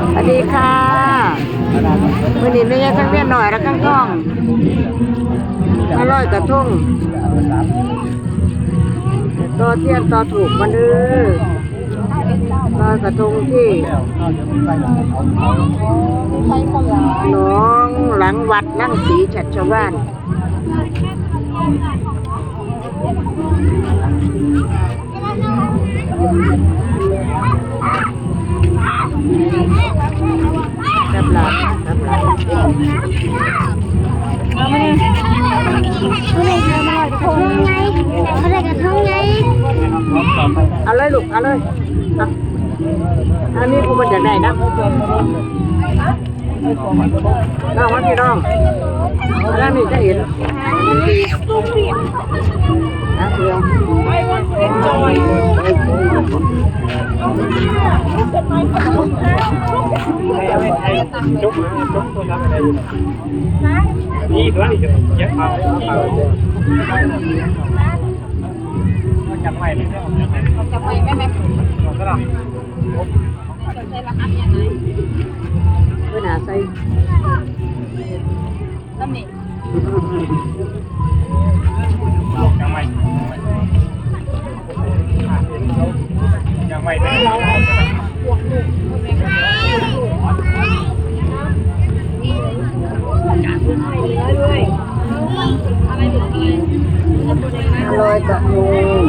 สวัสดีค่ะวันนี้ไม่ใช่ข้างเวียนหน่อยแล้วข้างท้องมาลอยกระทงต่อเทียนต่อถูกมันเด้อลอยกระทงที่หนองหลังวัดนั่งสีชัชวาลกับหลานเอาเลยลูกเอาเลยอันนี้กูมันจะได้นะน้องวันพี่น้องแล้วนี่จะเห็นนะเพื่อนจุ๊บตัวรับอะไรนี่ตัวนี้จะเยอะจับใหม่เลยจับใหม่แม่ก็ได้ใช้รหัสยังไงเพื่อนหาใส่ตั้มนี่จับใหม่จับใหม่ได้ลอยกระทง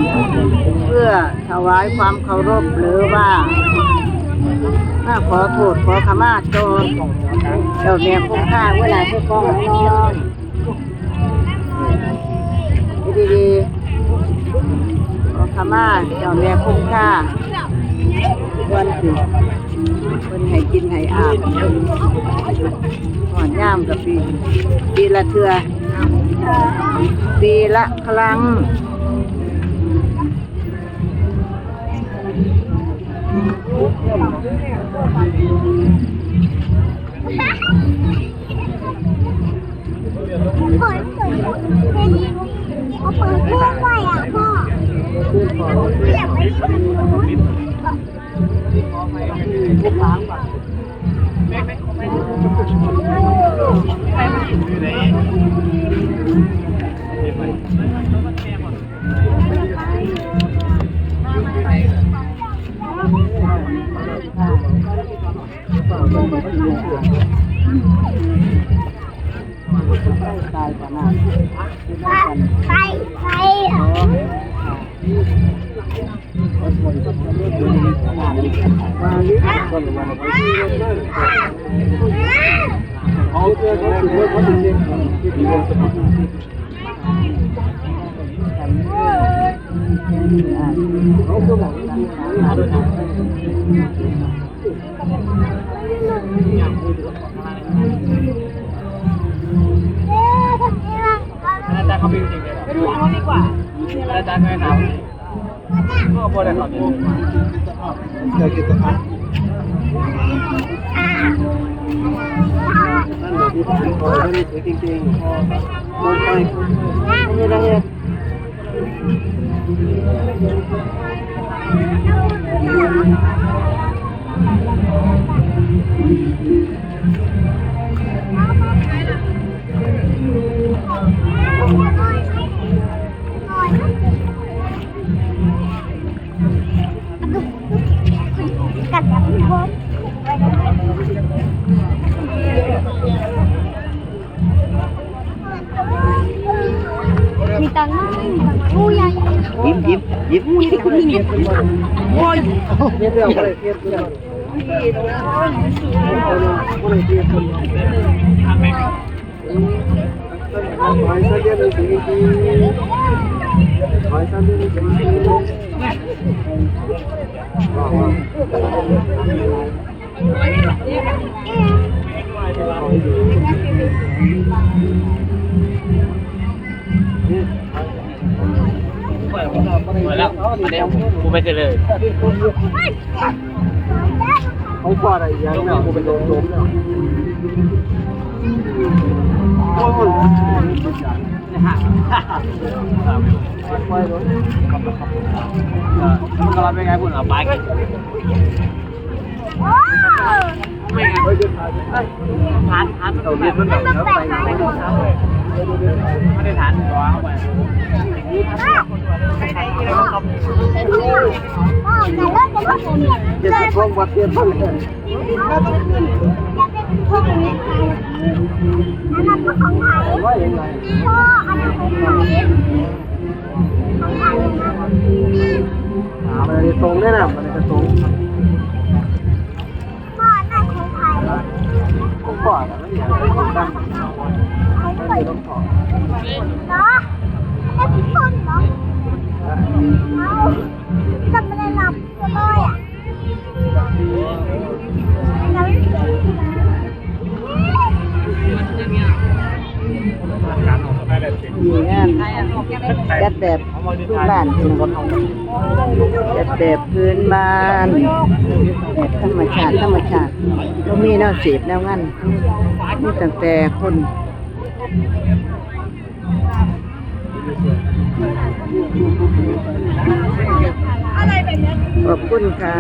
เพื่อถวายความเคารพหรือว่าขอโทษขอขมาจนเจ้าแม่คงค่าเวลาที่กองนอนดีๆขอขมาเจ้าแม่คงค่าวันถึงคนให้กินให้อาบหอนย่ามกับปีละเทือปีละครั้งแต่เขาไปดูจริงๆไปดูเขาดีกว่าอาจารย์เคยถามก็พอได้ถามเคยกินสักครั้งนั่นแหละที่ผมขอให้สวยจริงๆมองไปไม่ได้เลยมีตังค์ผู้ใหญ่ยิ้มโอ้ยเนี่ยเรื่องอะไรเนี่ยเรื่องหอยซาเดียเลยสิหอยซาเดียเลยสิแล้วเดี๋ยวกูไปเสร็จเลยเขากว่าอะไรอย่างเงี้ยกูเป็นโดมเนี่ยโอ้ยนะฮะไปเลยมันกำลังเป็นไงคุณอ่ะไป ไม่ไงฐานเราเรียนมันแบบแล้วไปไม่ได้ฐานตัวเข้าไปจะสะพงวัดเดียวกันเลย พวกนี้อันนั้นก็ของไทย ว่ายังไง พ่ออันนั้นของไทยของไทยนะ มันจะตรงเนี่ยนะมันจะตรง พ่ออันนั้นของไทย ก็ก่อนแล้วเนี่ยตั้ง ของไทยเนาะแค่พิคนเนาะเอาจำไม่ได้นับเลยอ่ะแล้ว มีงานจัดแบบพื้นบ้านพี่น้องจัดแบบพื้นบ้านแบบธรรมชาติก็มีแนวเสพแนวงั้นมีตั้งแต่คนขอบคุณค่ะ